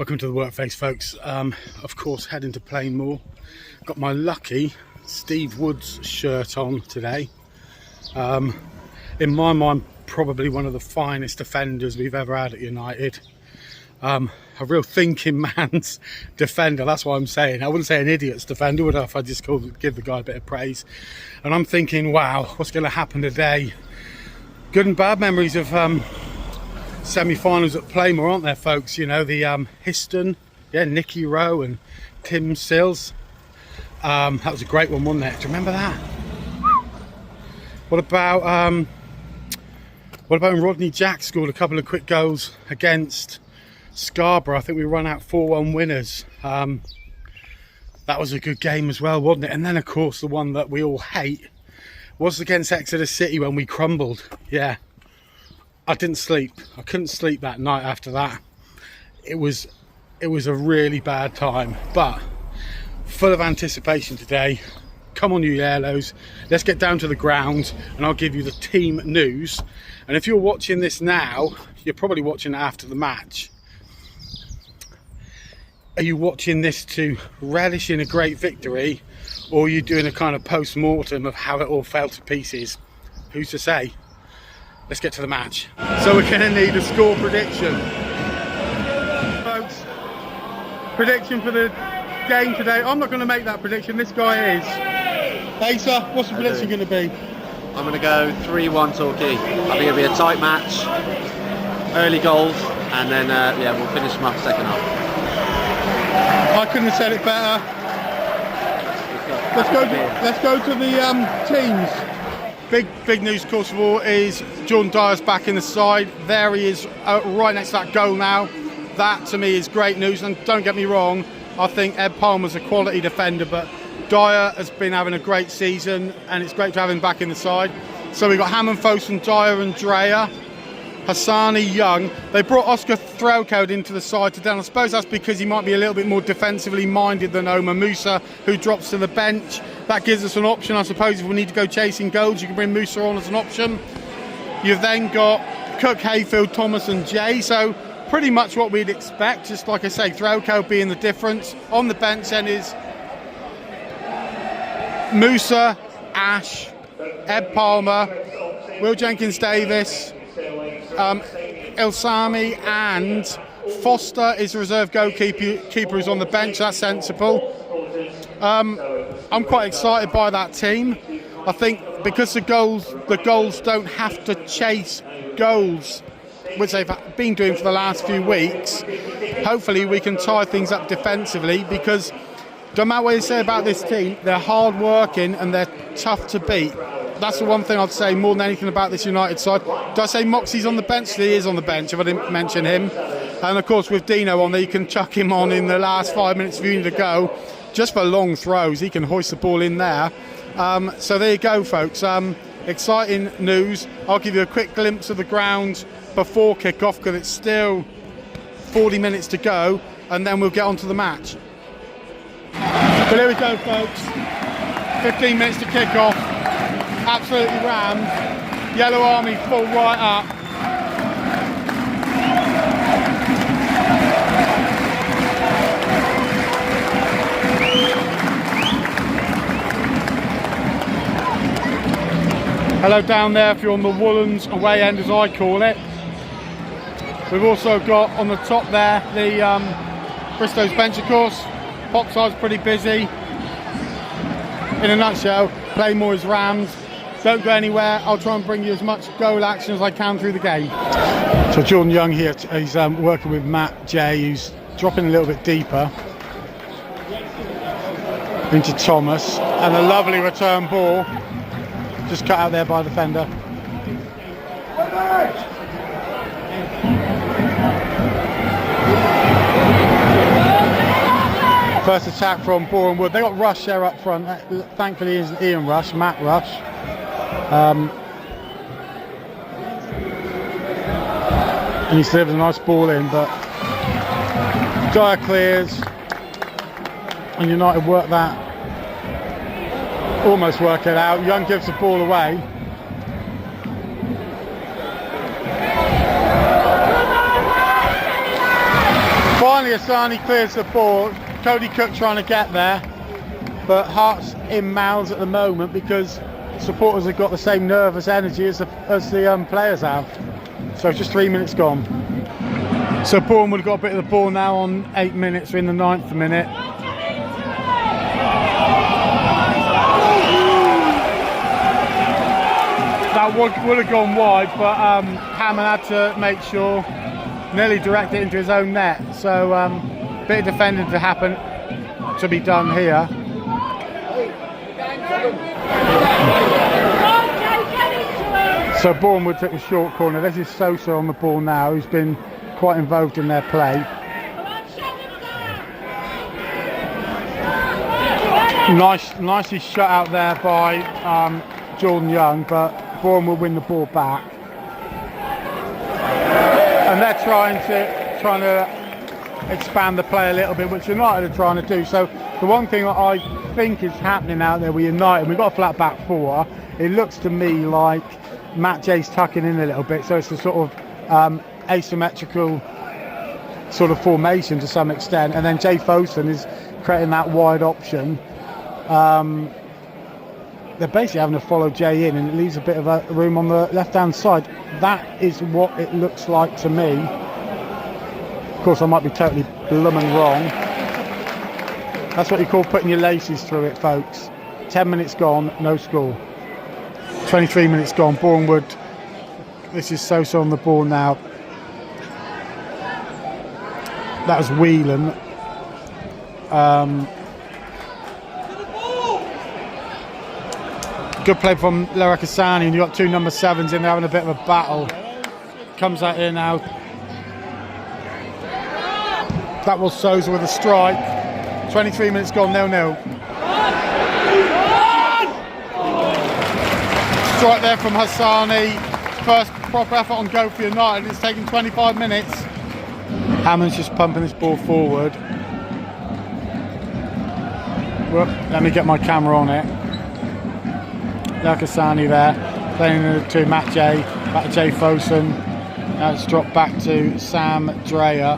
Welcome to the Workface, folks. Of course, heading to Plainmoor. Got my lucky Steve Woods shirt on today. In my mind, probably one of the finest defenders we've ever had at United. A real thinking man's defender, that's what I'm saying. I wouldn't say an idiot's defender, would I, if I just give the guy a bit of praise. And I'm thinking, wow, what's going to happen today? Good and bad memories of semi-finals at Plainmoor, aren't there, folks? You know, the Histon, yeah, Nicky Rowe and Tim Sills. That was a great one, wasn't it? Do you remember that? What about when Rodney Jack scored a couple of quick goals against Scarborough? I think we run out 4-1 winners. That was a good game as well, wasn't it? And then, of course, the one that we all hate was against Exeter City when we crumbled. Yeah. I didn't sleep. I couldn't sleep that night after that. It was a really bad time, but full of anticipation today. Come on, you yellows. Let's get down to the ground and I'll give you the team news. And if you're watching this now, you're probably watching it after the match. Are you watching this to relish in a great victory, or are you doing a kind of post-mortem of how it all fell to pieces? Who's to say? Let's get to the match. So we're going to need a score prediction. Folks, prediction for the game today. I'm not going to make that prediction, this guy is. Asa, what's the prediction going to be? I'm going to go 3-1 Torquay. I think it'll be a tight match, early goals, and then yeah, we'll finish them up second half. I couldn't have said it better. Let's go to the teams. Big news, of course, of all, is Jordan Dyer's back in the side. There he is, right next to that goal now. That, to me, is great news. And don't get me wrong, I think Ed Palmer's a quality defender, but Dyer has been having a great season, and it's great to have him back in the side. So we've got Hammond, Fosun, Dyer and Dreyer. Hassani, Young. They brought Oscar Threlkeld into the side today. I suppose that's because he might be a little bit more defensively minded than Omar Musa, who drops to the bench. That gives us an option, I suppose. If we need to go chasing goals, you can bring Musa on as an option. You've then got Cook, Hayfield, Thomas and Jay. So pretty much what we'd expect. Just like I say, Threlkeld being the difference. On the bench then is Musa, Ash, Ed Palmer, Will Jenkins-Davis, Ilsami, and Foster is the reserve goalkeeper who's on the bench. That's sensible. I'm quite excited by that team. I think because the goals don't have to chase goals, which they've been doing for the last few weeks. Hopefully we can tie things up defensively, because no matter what you say about this team, they're hard working and they're tough to beat. That's the one thing I'd say more than anything about this United side. Do I say Moxie's on the bench? He is on the bench, if I didn't mention him. And of course with Dino on there, you can chuck him on in the last 5 minutes if you need to go. Just for long throws, he can hoist the ball in there. So there you go, folks. Exciting news. I'll give you a quick glimpse of the ground before kick-off, because it's still 40 minutes to go, and then we'll get on to the match. But here we go, folks. 15 minutes to kick off. Absolutely rammed. Yellow Army full right up. Hello down there if you're on the Woollan's away end, as I call it. We've also got on the top there the Bristow's bench, of course. Popside's pretty busy. In a nutshell, Plainmoor is rammed. Don't go anywhere. I'll try and bring you as much goal action as I can through the game. So Jordan Young here, he's working with Matt J, who's dropping a little bit deeper into Thomas, and a lovely return ball, just cut out there by the defender. First attack from Boreham Wood. They got Rush there up front. Thankfully, it isn't Ian Rush, Matt Rush. And he's delivered a nice ball in, but Dyer clears, and United work that, almost work it out. Young gives the ball away. Finally, Asani clears the ball. Cody Cook trying to get there, but hearts in mouths at the moment because supporters have got the same nervous energy as the players have. So just 3 minutes gone. So Boreham Wood got a bit of the ball now on 8 minutes. We're in the 9th minute. That would have gone wide, but Hammond had to make sure, nearly direct it into his own net. So bit of defending to be done here. So Boreham Wood took a short corner. This is Sosa on the ball now, who's been quite involved in their play. Nicely shut out there by Jordan Young, but Boreham will win the ball back. And they're trying to expand the play a little bit, which United are trying to do. So the one thing that I think is happening out there with United, we've got a flat back four. It looks to me like Matt Jay's tucking in a little bit, so it's a sort of asymmetrical sort of formation to some extent, and then Jay Fosun is creating that wide option. They're basically having to follow Jay in, and it leaves a bit of a room on the left hand side. That is what it looks like to me. Of course, I might be totally blooming wrong. That's what you call putting your laces through it, folks. 10 minutes gone, no score. 23 minutes gone. Boreham Wood. This is Sosa on the ball now. That was Whelan. Good play from Lerakasani, and you've got two number 7s in there having a bit of a battle. Comes out here now. That was Sosa with a strike. 23 minutes gone, 0-0. Strike there from Hassani. First proper effort on go for United. It's taken 25 minutes. Hammond's just pumping this ball forward. Whoop, let me get my camera on it. Lerakasani there, playing to Matt Jay, back to Jay Fosun. Now it's dropped back to Sam Dreyer,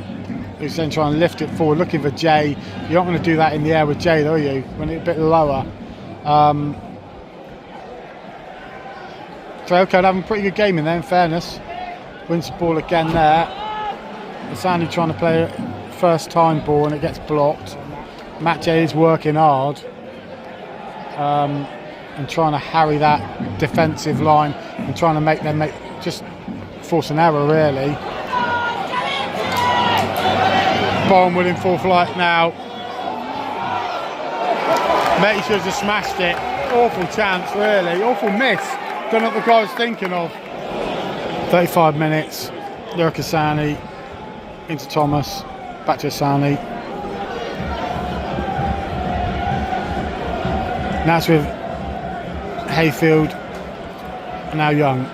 who's then trying to lift it forward, looking for Jay. You're not going to do that in the air with Jay, though, are you? When it's a bit lower. Trailco having a pretty good game in there, in fairness. Wins the ball again there. Hassani trying to play a first time ball and it gets blocked. Matt Jay is working hard and trying to harry that defensive line and trying to make them just force an error, really. Boreham Wood in full flight now. Matey should have just smashed it. Awful chance, really. Awful miss. Don't know what the guy was thinking of. 35 minutes. Lerakasani into Thomas. Back to Hassani. Now it's with Hayfield. And now Young.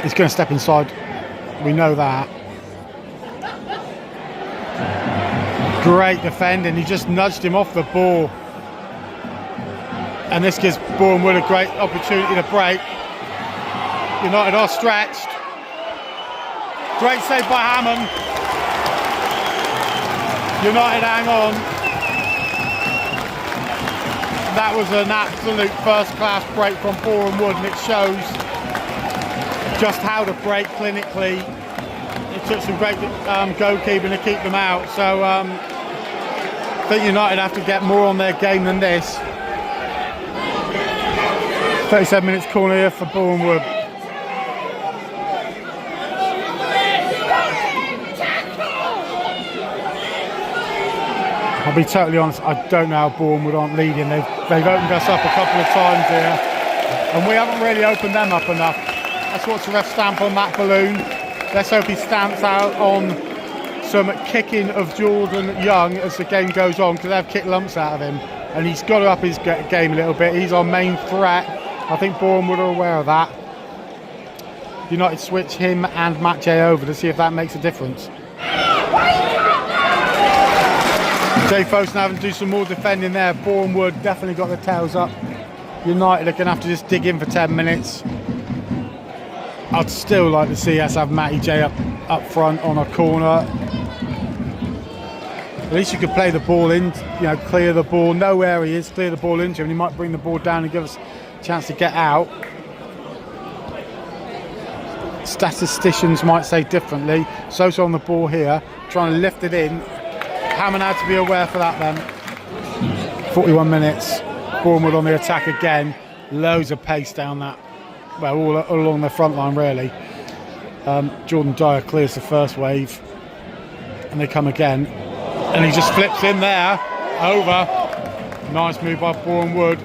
He's going to step inside. We know that. Great defending. He just nudged him off the ball. And this gives Boreham Wood a great opportunity to break. United are stretched. Great save by Hammond. United hang on. That was an absolute first-class break from Boreham Wood, and it shows just how to break clinically. It took some great goalkeeping to keep them out. So I think United have to get more on their game than this. 37 minutes corner here for Boreham Wood. I'll be totally honest, I don't know how Boreham Wood aren't leading. They've opened us up a couple of times here, and we haven't really opened them up enough. Let's watch the ref stamp on that balloon. Let's hope he stamps out on some kicking of Jordan Young as the game goes on, because they've kicked lumps out of him, and he's got to up his game a little bit. He's our main threat. I think Boreham Wood are aware of that. United switch him and Matt Jay over to see if that makes a difference. Jay Fosun having to do some more defending there. Boreham Wood definitely got their tails up. United are going to have to just dig in for 10 minutes. I'd still like to see us have Matty Jay up front on a corner. At least you could play the ball in, you know, clear the ball, know where he is, clear the ball into him, and he might bring the ball down and give us a chance to get out. Statisticians might say differently. Sosa on the ball here, trying to lift it in. Hammond had to be aware for that then. 41 minutes, Boreham Wood on the attack again. Loads of pace down that, well, all along the front line really. Jordan Dyer clears the first wave, and they come again. And he just flips in there, over. Nice move by Boreham Wood.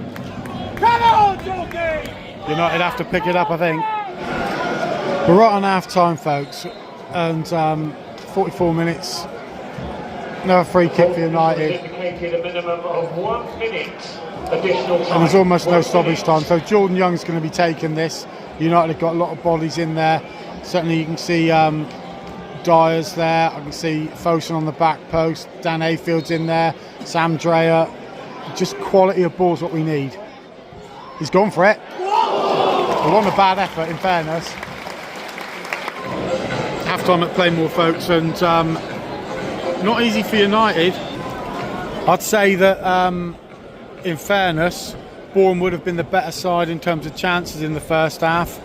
Come on, Torquay! United have to pick it up, I think. We're right on half time, folks, and 44 minutes. Another free kick for United. A minimum of 1 minute additional time. And there's almost no stoppage time, so Jordan Young's going to be taking this. United have got a lot of bodies in there. Certainly you can see Dyer's there, I can see Fosun on the back post, Dan Ayfield's in there, Sam Dreyer. Just quality of ball's what we need. He's gone for it. It wasn't a bad effort, in fairness. Half time at Plainmoor, folks, and not easy for United. I'd say that in fairness, Boreham would have been the better side in terms of chances in the first half.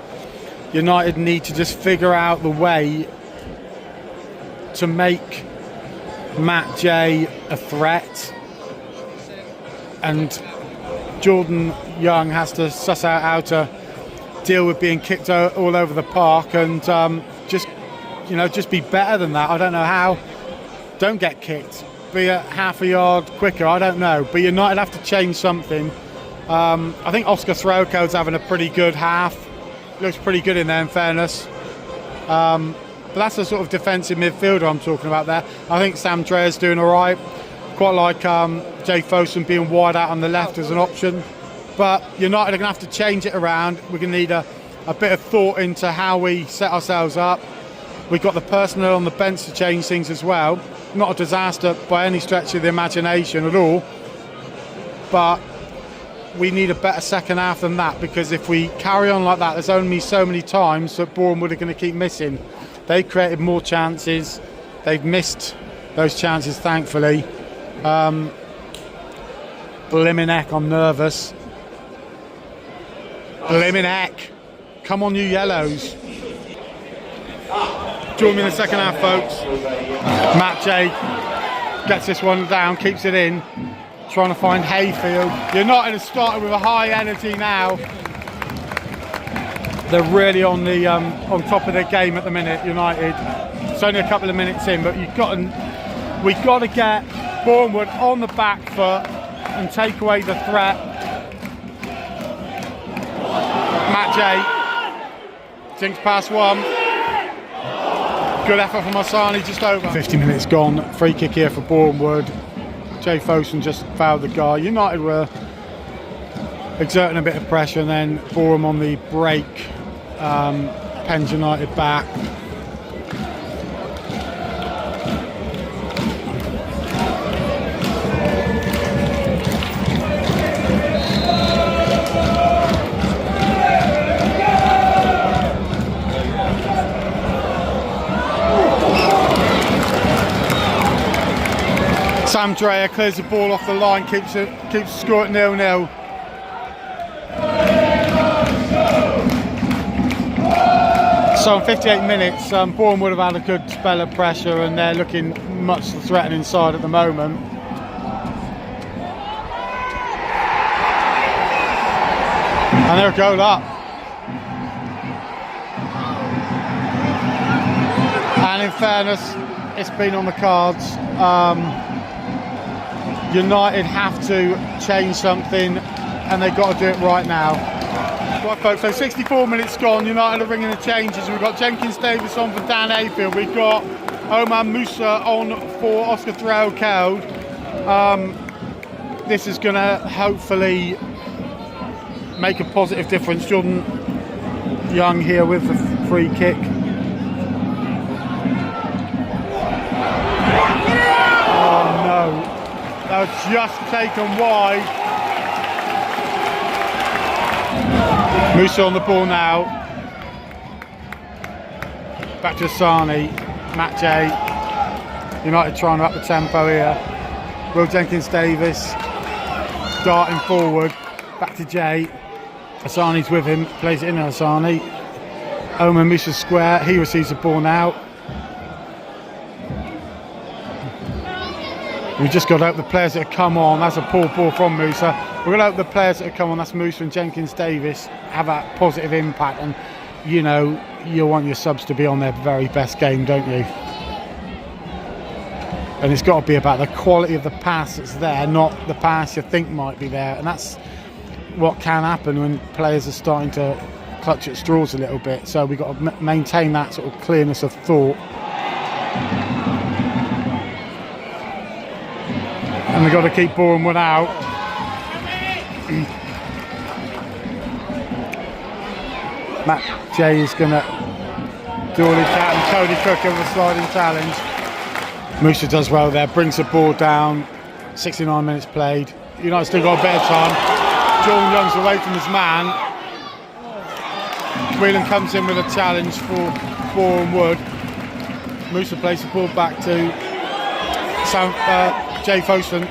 United need to just figure out the way to make Matt J a threat, and Jordan Young has to suss out how to deal with being kicked all over the park and just be better than that. I don't know how. Don't get kicked. Be a half a yard quicker. I don't know. But United have to change something. I think Oscar Throwcode's having a pretty good half. Looks pretty good in there, in fairness. But that's the sort of defensive midfielder I'm talking about there. I think Sam Dreyer's doing all right. Quite like Jay Fosun being wide out on the left as an option. But United are going to have to change it around. We're going to need a bit of thought into how we set ourselves up. We've got the personnel on the bench to change things as well. Not a disaster by any stretch of the imagination at all. But we need a better second half than that, because if we carry on like that, there's only so many times that Boreham Wood are going to keep missing. They created more chances. They've missed those chances, thankfully. Blimmin' heck, I'm nervous. Blimmin' heck. Come on, you yellows. Join me in the second half, folks. Matt J gets this one down, keeps it in. Trying to find Hayfield. United has started with a high energy now. They're really on top of their game at the minute, United. It's only a couple of minutes in, but we've got to get Boreham Wood on the back foot and take away the threat. Matt J sinks past one. Good effort from Asani, just over. 50 minutes gone. Free kick here for Boreham Wood. Jay Fosun just fouled the guy. United were exerting a bit of pressure, and then Boreham on the break pens United back. Sam Dreyer clears the ball off the line, keeps the score at 0-0. So in 58 minutes, Boreham would have had a good spell of pressure, and they're looking much the threatening side at the moment. And they're a goal up. And in fairness, it's been on the cards. United have to change something, and they've got to do it right now. Right, folks, so 64 minutes gone. United are bringing the changes. We've got Jenkins Davis on for Dan Ayfield. We've got Omar Musa on for Oscar Throwcode. This is going to hopefully make a positive difference. Jordan Young here with the free kick. Oh no. That was just taken wide. Musa on the ball now. Back to Asani. Matt J. United trying to up the tempo here. Will Jenkins-Davis darting forward, back to Jay. Hassani's with him, plays it in to Hassani. Omar Musa square, he receives the ball now. We just got to hope the players that have come on, that's a poor ball from Musa. We're going to hope the players that have come on, that's Musa and Jenkins-Davis, have that positive impact. And you know, you want your subs to be on their very best game, don't you? And it's got to be about the quality of the pass that's there, not the pass you think might be there. And that's what can happen when players are starting to clutch at straws a little bit. So we've got to maintain that sort of clearness of thought. And we've got to keep Boreham Wood out. Matt Jay is going to do all he can. And Cody Cook with a sliding challenge. Musa does well there, brings the ball down. 69 minutes played. United still got a bit of time. Jordan Young's away from his man. Whelan comes in with a challenge for Boreham Wood. Musa plays the ball back to Jay Fosun.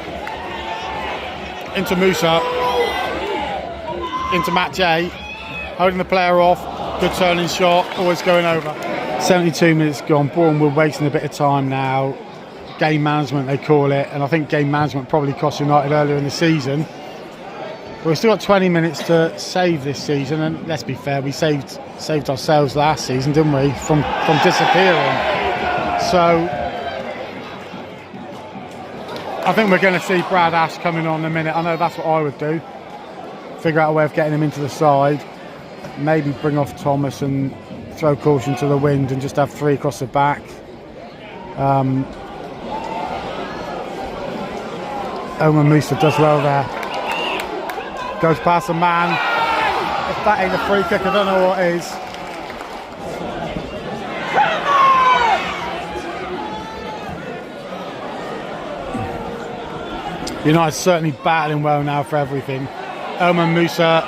Into Musa. Into Matt Jay. Holding the player off. Good turning shot. Always going over. 72 minutes gone. Boreham Wood wasting a bit of time now. Game management they call it. And I think game management probably cost United earlier in the season. But we've still got 20 minutes to save this season, and let's be fair, we saved ourselves last season, didn't we, from disappearing. So I think we're going to see Brad Ash coming on in a minute. I know that's what I would do. Figure out a way of getting him into the side. Maybe bring off Thomas and throw caution to the wind and just have 3 across the back. Omar Musa does well there. Goes past the man. If that ain't a free kick, I don't know what is. United certainly battling well now for everything. Omar Musa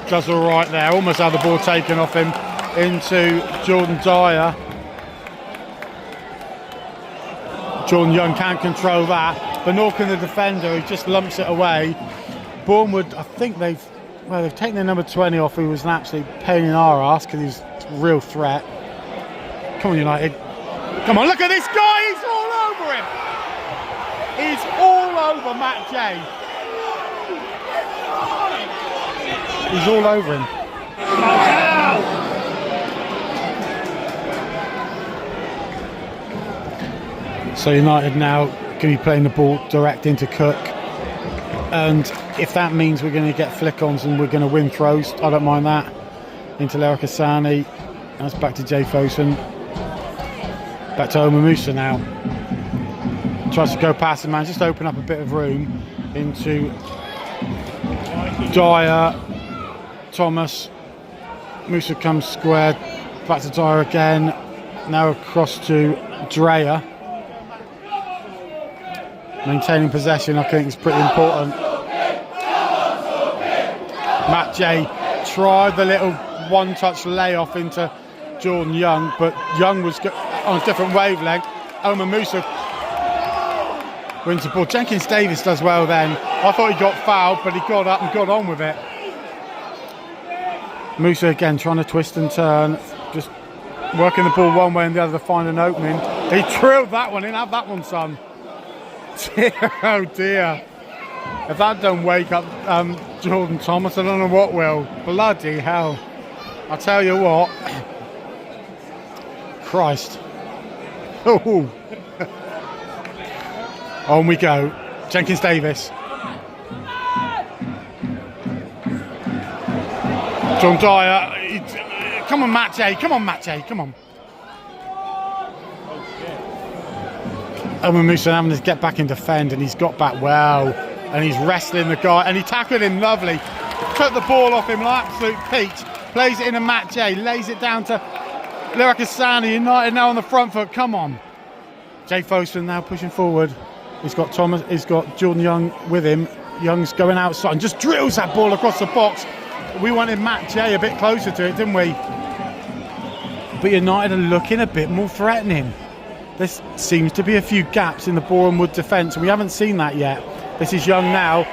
does all right there. Almost had the ball taken off him into Jordan Dyer. Jordan Young can't control that. But nor can the defender, who just lumps it away. Boreham Wood, I think they've taken their number 20 off, who was an absolute pain in our ass because he's a real threat. Come on, United. Come on, look at this guy, he's all over him. He's all over Matt Jay. He's all over him. So United now going to be playing the ball direct into Cook. And if that means we're going to get flick-ons and we're going to win throws, I don't mind that. Into Lerick Hassani. That's back to Jay Fosun. Back to Omar Musa now. Tries to go past the man, just open up a bit of room into Dyer, Thomas. Musa comes square. Back to Dyer again. Now across to Dreyer. Maintaining possession, I think, is pretty important. Matt Jay tried the little one-touch layoff into Jordan Young, but Young was on a different wavelength. Omar Musa wins the ball. Jenkins-Davis does well then. I thought he got fouled, but he got up and got on with it. Musa again trying to twist and turn, just working the ball one way and the other to find an opening. He drilled that one in. Have that one, son. Oh dear. If that don't wake up Jordan Thomas, I don't know what will. Bloody hell. I'll tell you what. Christ. Oh. On we go. Jenkins-Davis. John Dyer. Come on, Matt Jay. Come on, Matt Jay. Come on. Omar Musa having to get back and defend, and he's got back well, and he's wrestling the guy, and he tackled him lovely, took the ball off him like absolute peach, plays it in to Matt Jay, lays it down to Lerick Hassani. United now on the front foot. Come on, Jay Fosun now pushing forward. He's got Thomas, he's got Jordan Young with him. Young's going outside and just drills that ball across the box. We wanted Matt Jay a bit closer to it, didn't we? But United are looking a bit more threatening. there seems to be a few gaps in the Boreham Wood defence, and we haven't seen that yet. This is Young now,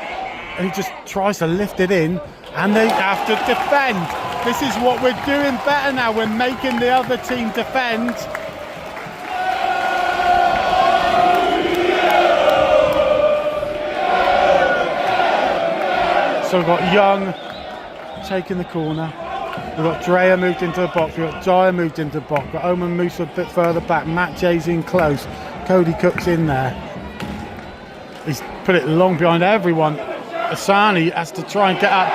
and he just tries to lift it in, and they have to defend. This is what we're doing better now. We're making the other team defend. So we've got Young taking the corner. We've got Dreyer moved into the box. We've got Dyer moved into the box. We've got Oman Musa a bit further back. Matt Jay's in close. Cody Cook's in there. He's put it long behind everyone. Asani has to try and get up.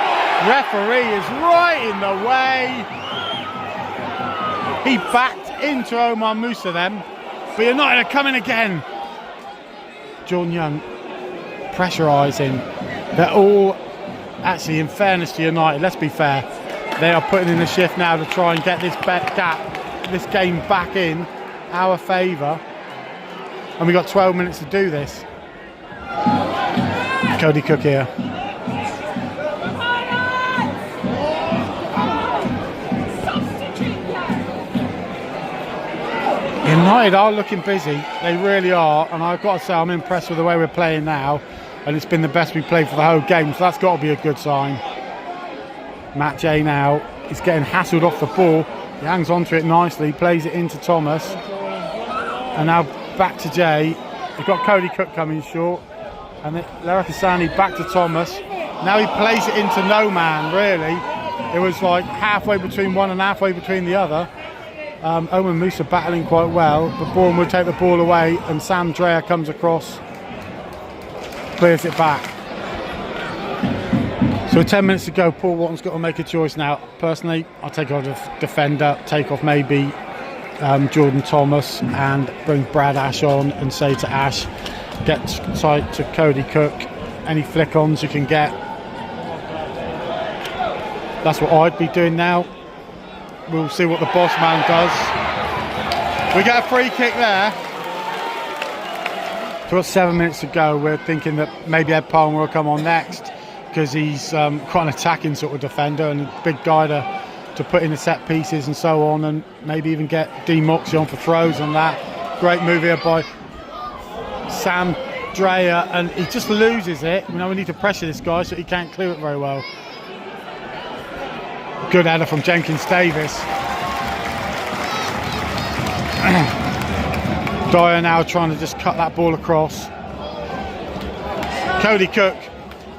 Referee is right in the way. He backed into Omar Musa then. But United are coming again. John Young pressurising. They're all, actually, in fairness to United, let's be fair, they are putting in a shift now to try and get this this game back in our favour. And we've got 12 minutes to do this. Cody Cook here. United are looking busy, they really are, and I've got to say I'm impressed with the way we're playing now, and it's been the best we've played for the whole game, so that's got to be a good sign. Matt Jay now, he's getting hassled off the ball, he hangs on to it nicely, plays it into Thomas, and now back to Jay. We've got Cody Cook coming short, and Larry Hassani back to Thomas. Now he plays it into no man, really. It was like halfway between one and halfway between the other. Oman Musa battling quite well, but Boreham would take the ball away, and Sam Dreyer comes across, clears it back. So with 10 minutes to go, Paul Wharton's got to make a choice now. Personally, I'll take off a defender, take off maybe Jordan Thomas, and bring Brad Ash on and say to Ash, get tight to Cody Cook, any flick-ons you can get. That's what I'd be doing now. We'll see what the boss man does. We get a free kick there. So we've got 7 minutes to go. We're thinking that maybe Ed Palmer will come on next, because he's quite an attacking sort of defender and a big guy to put in the set pieces and so on, and maybe even get Dean Moxie on for throws and that. Great move here by Sam Dreyer, and he just loses it. We need to pressure this guy so he can't clear it very well. Good header from Jenkins Davis. Dyer now trying to just cut that ball across. Cody Cook,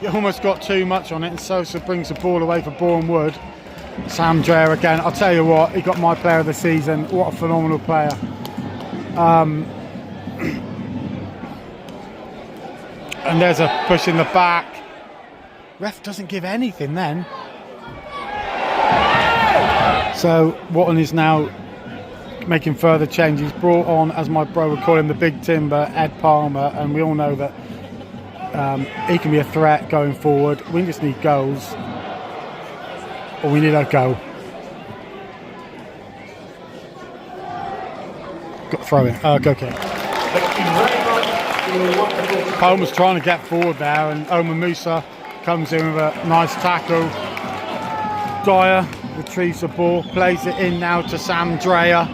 he almost got too much on it, and Sosa brings the ball away for Boreham Wood. Sam Dreyer again. I'll tell you what, he got my player of the season. What a phenomenal player. And there's a push in the back. Ref doesn't give anything then. So Wharton is now making further changes. Brought on, as my bro would call him, the big timber, Ed Palmer, and we all know that he can be a threat going forward. We just need goals, or we need a goal. Got to throw in. Go kick. Palmer's trying to get forward there, and Oman Musa comes in with a nice tackle. Dyer retrieves the ball, plays it in now to Sam Dreyer.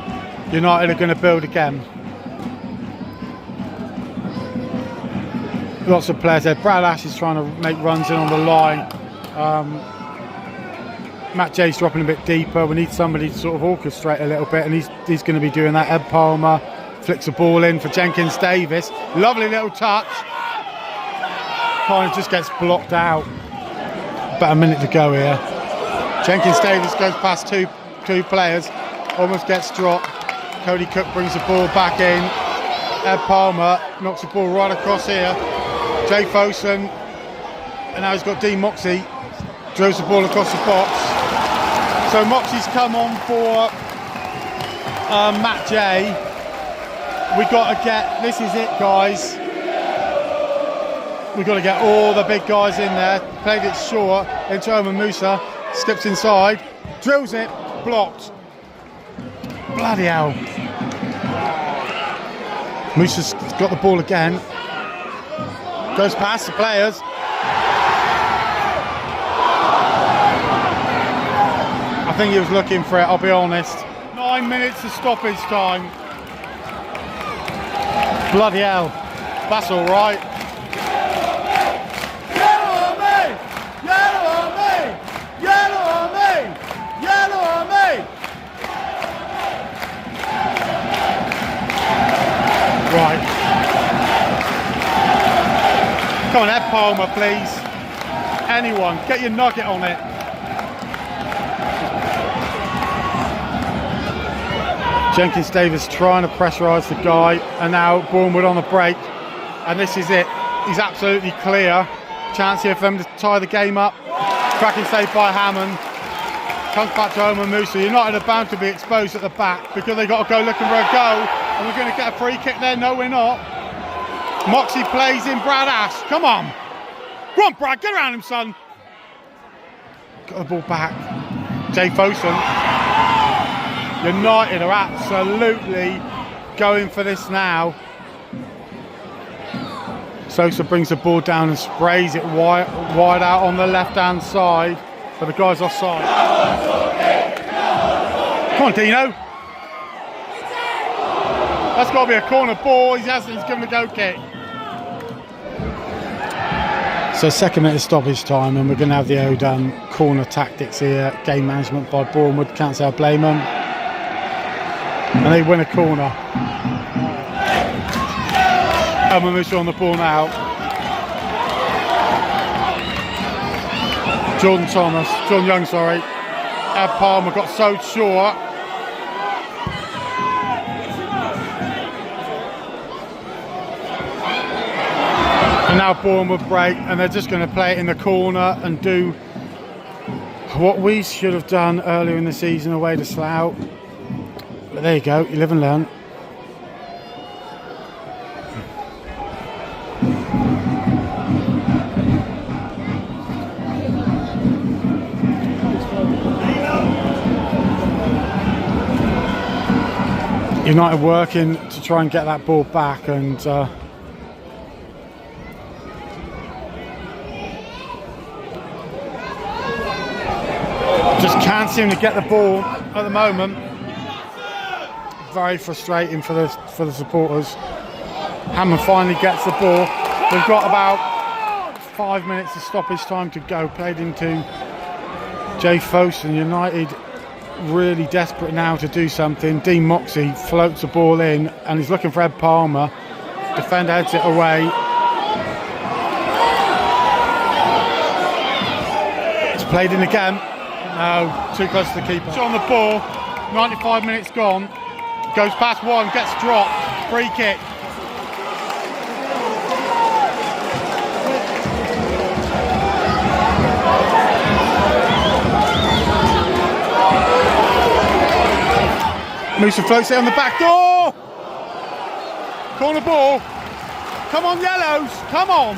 United are going to build again. Lots of players there. Brad Ash is trying to make runs in on the line. Matt Jay's dropping a bit deeper. We need somebody to sort of orchestrate a little bit, and he's going to be doing that. Ed Palmer flicks the ball in for Jenkins Davis. Lovely little touch. Kind of just gets blocked out. About a minute to go here. Jenkins Davis goes past two players, almost gets dropped. Cody Cook brings the ball back in. Ed Palmer knocks the ball right across here. Jay Fosun, and now he's got Dean Moxie, drills the ball across the box. So Moxie's come on for Matt Jay. We got to get, this is it guys. We've got to get all the big guys in there. Played it short into Oman Musa. Skips inside, drills it, blocked. Bloody hell. Musa's got the ball again. Goes past the players. I think he was looking for it, I'll be honest. 9 minutes of stoppage time. Bloody hell. That's all right. Yellow on me! Yellow on me! Yellow on me! Yellow on me! Right. Come on, Ed Palmer, please. Anyone, get your nugget on it. Jenkins Davis trying to pressurise the guy, and now Boreham Wood on the break, and this is it. He's absolutely clear. Chance here for them to tie the game up. Cracking save by Hammond. Comes back to Omer Musa. United are bound to be exposed at the back because they've got to go looking for a goal, and we're going to get a free kick there. No, we're not. Moxie plays in Brad Ash. Come on. Go on, Brad, get around him, son. Got the ball back. Jay Fosun. United are absolutely going for this now. Sosa brings the ball down and sprays it wide out on the left-hand side, but the guy's offside. Come on, Dino. That's got to be a corner ball. He's given a go kick. So second minute stoppage time, and we're going to have the old corner tactics here. Game management by Boreham Wood. Can't say I blame them. And they win a corner. Omer Musa on the ball now. Jordan Young, sorry. Ed Palmer got so short. And now Boreham Wood break, and they're just going to play it in the corner and do what we should have done earlier in the season away to Slough. But there you go, you live and learn. United working to try and get that ball back, and just can't seem to get the ball at the moment. Very frustrating for the supporters. Hammond finally gets the ball. We've got about 5 minutes of stoppage time to go. Played into Jay Fosun. United really desperate now to do something. Dean Moxie floats the ball in, and he's looking for Ed Palmer. Defender heads it away. It's played in again. No, too close to the keeper. It's on the ball. 95 minutes gone. Goes past one, gets dropped. Free kick. Musa floats it on the back door. Corner ball. Come on, Yellows. Come on.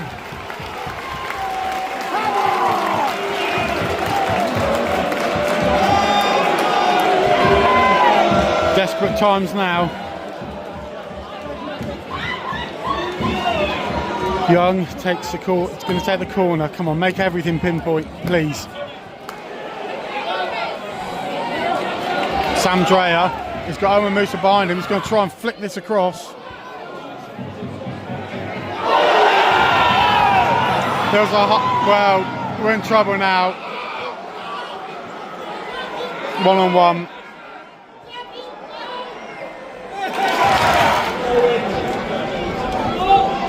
Desperate times now. Young takes the corner. It's going to take the corner. Come on, make everything pinpoint, please. Sam Dreyer. He's got Omer Musa behind him. He's going to try and flick this across. There's well, we're in trouble now. 1-on-1.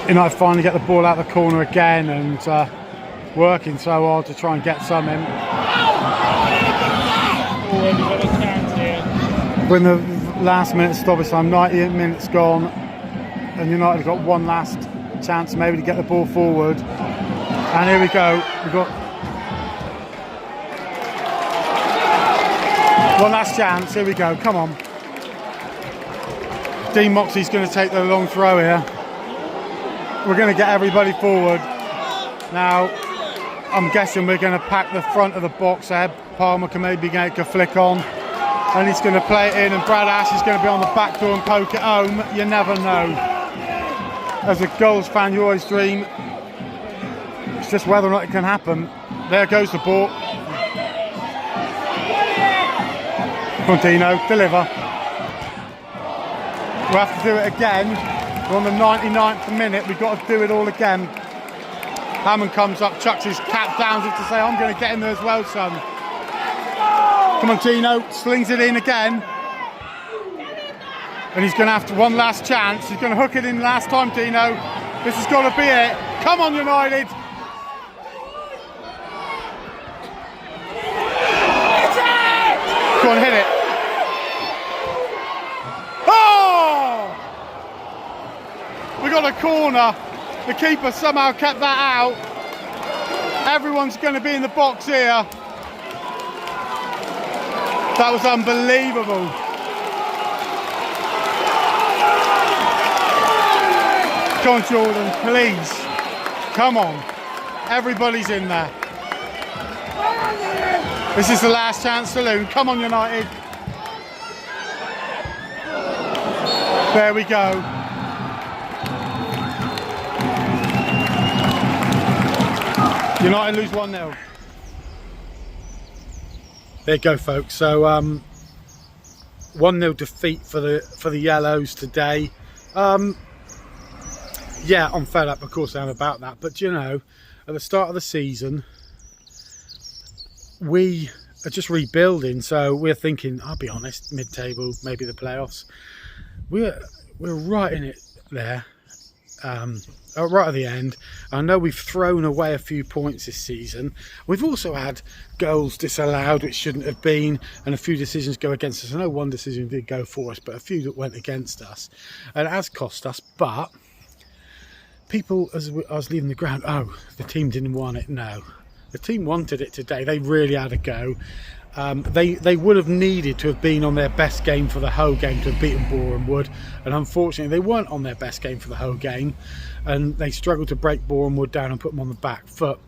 United finally get the ball out of the corner again, and working so hard to try and get some in. We're in the last minute stoppage time, 98 minutes gone, and United have got one last chance maybe to get the ball forward. And here we go, we've got one last chance, here we go, come on. Dean Moxie's going to take the long throw here. We're going to get everybody forward. Now, I'm guessing we're going to pack the front of the box. Ed Palmer can maybe make a flick on, and he's going to play it in, and Brad Ash is going to be on the back door and poke it home. You never know. As a Gulls fan, you always dream. It's just whether or not it can happen. There goes the ball. Contino, deliver. We'll have to do it again. We're on the 99th minute. We've got to do it all again. Hammond comes up, chucks his cap down as if to say, I'm going to get in there as well, son. Come on, Tino. Slings it in again. And he's going to have to one last chance. He's going to hook it in last time, Tino. This has got to be it. Come on, United. Go on, hit it. Oh! We got a corner. The keeper somehow kept that out. Everyone's going to be in the box here. That was unbelievable. Come on, Jordan, please. Come on. Everybody's in there. This is the last chance saloon. Come on, United. There we go. United lose 1-0. There you go, folks. So 1-0 defeat for the Yellows today. Yeah, I'm fed up, of course I am about that, but you know, at the start of the season we are just rebuilding, so we're thinking, I'll be honest, mid-table, maybe the playoffs. We're right in it there, right at the end. I know we've thrown away a few points this season. We've also had goals disallowed which shouldn't have been, and a few decisions go against us. I know one decision did go for us, but a few that went against us, and it has cost us. But people, as I was leaving the ground, oh, the team didn't want it. No, the team wanted it today. They really had a go. They would have needed to have been on their best game for the whole game to have beaten Boreham Wood, and unfortunately they weren't on their best game for the whole game, and they struggled to break Boreham Wood down and put them on the back foot.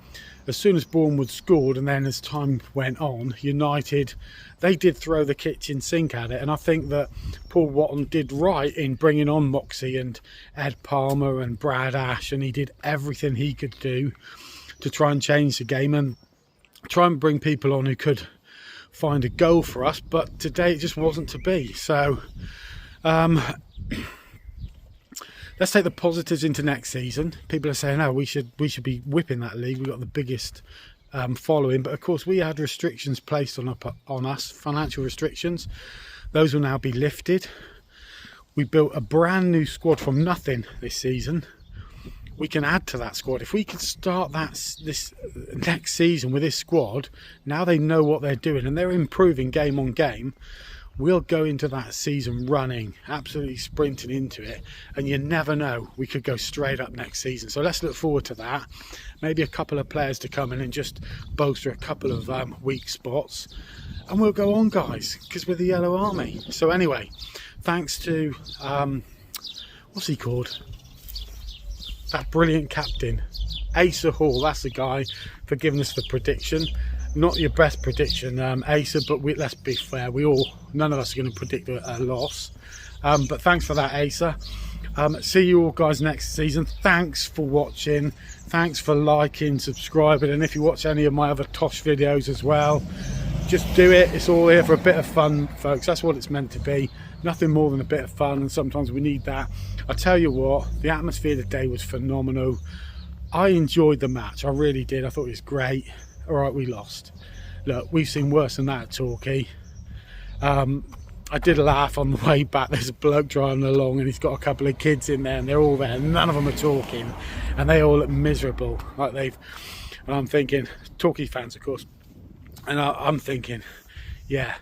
As soon as Boreham Wood scored, and then as time went on, United, they did throw the kitchen sink at it, and I think that Paul Watton did right in bringing on Moxie and Ed Palmer and Brad Ash, and he did everything he could do to try and change the game and try and bring people on who could find a goal for us. But today it just wasn't to be. So let's take the positives into next season. People are saying, oh, we should be whipping that league. We've got the biggest following, but of course we had restrictions placed on us, financial restrictions. Those will now be lifted. We built a brand new squad from nothing this season. We can add to that squad. If we could start this next season with this squad, now they know what they're doing and they're improving game on game, we'll go into that season running, absolutely sprinting into it, and you never know, we could go straight up next season. So let's look forward to that. Maybe a couple of players to come in and just bolster a couple of weak spots, and we'll go on, guys, because we're the Yellow Army. So anyway, thanks to what's he called, that brilliant captain, Asa Hall, that's the guy, for giving us the prediction. Not your best prediction, Asa, but let's be fair, none of us are going to predict a loss. But thanks for that, Asa. See you all, guys, next season. Thanks for watching. Thanks for liking, subscribing, and if you watch any of my other Tosh videos as well, just do it. It's all here for a bit of fun, folks. That's what it's meant to be. Nothing more than a bit of fun, and sometimes we need that. I tell you what, the atmosphere today was phenomenal. I enjoyed the match, I really did. I thought it was great. All right, we lost. Look, we've seen worse than that at Torquay. I did laugh on the way back. There's a bloke driving along and he's got a couple of kids in there and they're all there. None of them are talking and they all look miserable. And I'm thinking, Torquay fans, of course. And I'm thinking, yeah,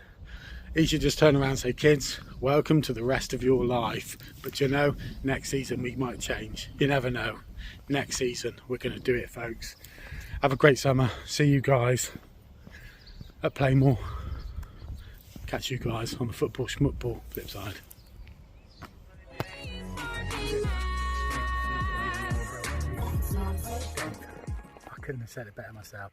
he should just turn around and say, kids, welcome to the rest of your life. But you know, next season we might change. You never know. Next season we're going to do it, folks. Have a great summer. See you guys at Playmore. Catch you guys on the football schmuckball flip side. I couldn't have said it better myself.